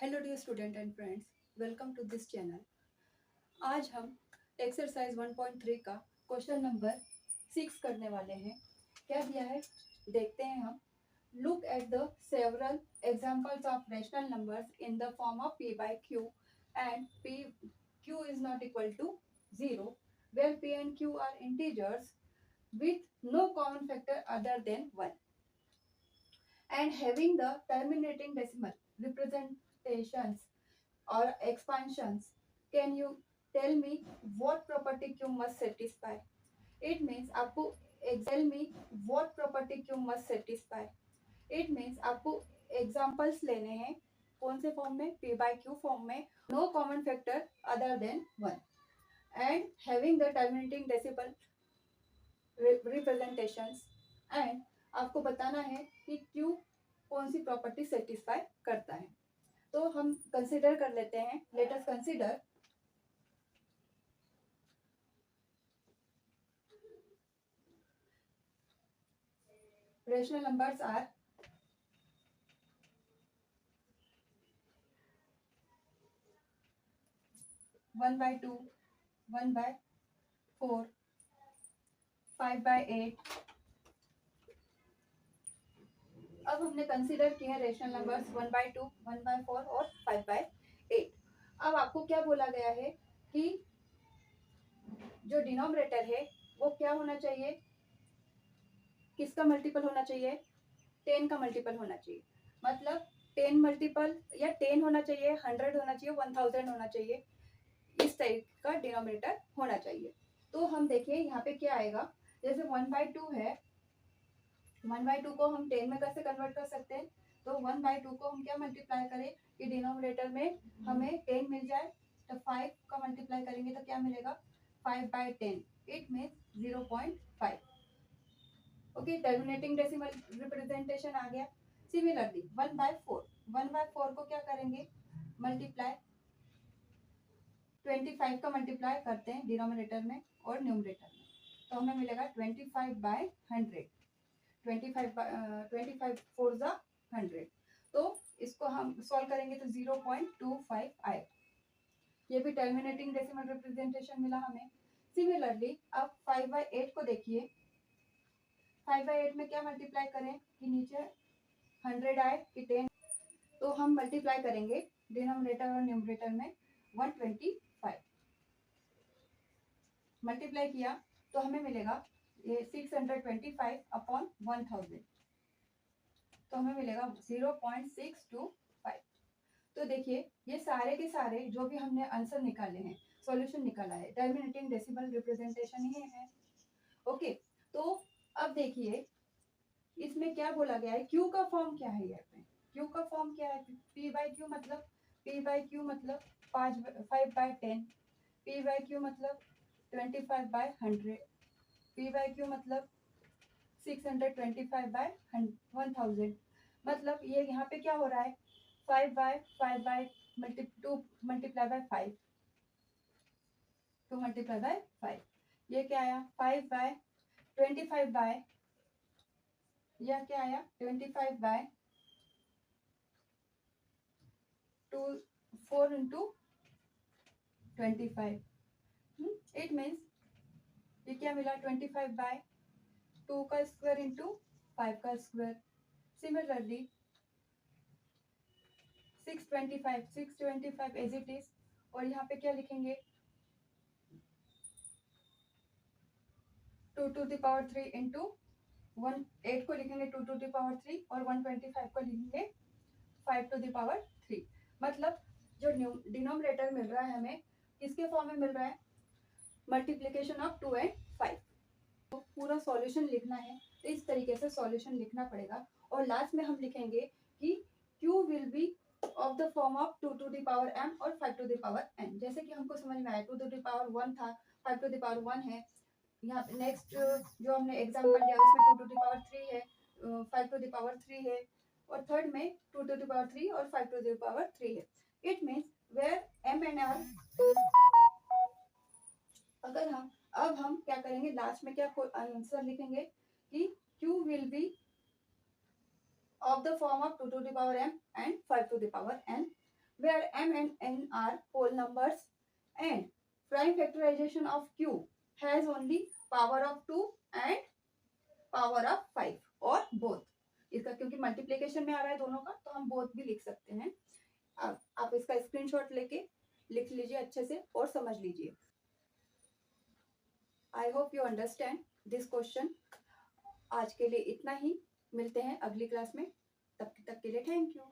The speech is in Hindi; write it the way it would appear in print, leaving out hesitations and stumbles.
Hello dear student and friends, welcome to this channel. आज हम एक्सरसाइज 1.3 का क्वेश्चन नंबर 6 करने वाले हैं। क्या दिया है देखते हैं हम। Look at the several examples of rational numbers in the form of p by q and q is not equal to 0 where p and q are integers with no common factor other than 1 and having the terminating decimal representations or expansions. Can you tell me what property Q must satisfy? It means आपको tell me what property Q must satisfy. It means आपको examples लेने हैं कौन से फॉर्म में, p by q फॉर्म में, no common factor other than 1 and having the terminating decimal representations and आपको बताना है कि q कौन सी प्रॉपर्टी सेटिस्फाई करता है। तो हम कंसिडर कर लेते हैं। Let us consider rational numbers are 1/2, 1/4, 5/8। अब हमने कंसिडर किए हैं रेशनल नंबर्स 1/2, 1/4 और 5/8। अब आपको क्या बोला गया है कि जो डिनोमिनेटर है वो क्या होना चाहिए, किसका मल्टीपल होना चाहिए, 10 का मल्टीपल होना चाहिए। मतलब 10 मल्टीपल या 10 होना चाहिए, 100 होना चाहिए, 1000 होना चाहिए, इस टाइप का डिनोमिनेटर होना चाहिए। तो हम देखिए यहाँ पे क्या आएगा। जैसे 1/2 है, 1/2 को हम 10 में कैसे कन्वर्ट कर सकते हैं। तो 1/2 को हम क्या मल्टीप्लाई करें कि डिनोमिनेटर में हमें 10 मिल जाए। तो 5 का मल्टीप्लाई करेंगे तो क्या मिलेगा, 5/10। It means 0.5। Okay, terminating decimal representation आ गया। सिमिलरली 1/4 को क्या करेंगे, मल्टीप्लाई 25 का मल्टीप्लाई करते हैं डिनोमिनेटर में और न्यूमरेटर में, तो हमें मिलेगा 25/100। 25 4 ज़ा 100। तो इसको हम सॉल्व करेंगे तो 0.25 आएगा। ये भी टर्मिनेटिंग डेसिमल रिप्रेजेंटेशन मिला हमें। सिमिलरली अब 5/8 को देखिए। 5/8 में क्या मल्टीप्लाई करें कि नीचे 100 आए कि 10। तो हम मल्टीप्लाई करेंगे डिनोमिनेटर और न्यूमरेटर में 125। मल्टीप्लाई किया तो हमें मिलेगा ये 625 अपॉन 1000, तो हमें मिलेगा 0.625। तो देखिए ये सारे के सारे जो भी हमने आंसर निकाले हैं, सॉल्यूशन निकाला है, टर्मिनेटिंग डेसिमल रिप्रेजेंटेशन ही है। ओके, तो अब देखिए इसमें क्या बोला गया है, क्यू का फॉर्म क्या है। यहाँ पे क्यू का फॉर्म क्या है, p बाई क्यू मतलब 5/10, p बाई क्यू मतलब 25/100, p बाई क्यू मतलब 625/1000। मतलब ये यहाँ पे क्या हो रहा है, 5/2 मल्टीप्लाई बाय 5, 2 मल्टीप्लाई बाय 5। ये क्या आया 5/25 बाय, यह क्या आया 25/2 4 इंटू 25। इट मीन्स ये क्या मिला 25/2 का स्क्वायर इंटू 5 का square. Similarly 625 as it is, और यहाँ पे क्या लिखेंगे 2 to the power 3 इंटू 8 को लिखेंगे 2 to the power 3 और 125 को लिखेंगे 5 to the power 3। मतलब जो डिनोमिनेटर मिल रहा है हमें किसके फॉर्म में मिल रहा है, मल्टीप्लिकेशन ऑफ 2 and 5। तो पूरा सॉल्यूशन लिखना है तो इस तरीके से सॉल्यूशन लिखना पड़ेगा। और लास्ट में हम लिखेंगे कि Q will be of the form of 2 to the power m और 5 to the power n। जैसे कि हमको समझ में आया 2 to the power 1 था, 5 to the power 1 है। यहाँ पे नेक्स्ट जो हमने एग्जांपल लिया उसमें 2 to the power 3 है, 5 to the power 3 है, और थर्ड में 2 to the power 3 और 5 to the power 3 है। It means where m and r, अगर हम क्या करेंगे लास्ट में क्या आंसर लिखेंगे कि Q will be of the form of 2 to the power m and 5 to the power n where m and n are whole numbers and prime factorization of q has only power of 2 and power of 5 or both. इसका क्योंकि मल्टीप्लिकेशन में आ रहा है दोनों का, तो हम बोथ भी लिख सकते हैं. आप इसका स्क्रीनशॉट लेके लिख लीजिए अच्छे से और समझ लीजिए. I hope you understand this question. आज के लिए इतना ही. मिलते हैं अगली क्लास में. तब तक के लिए थैंक यू.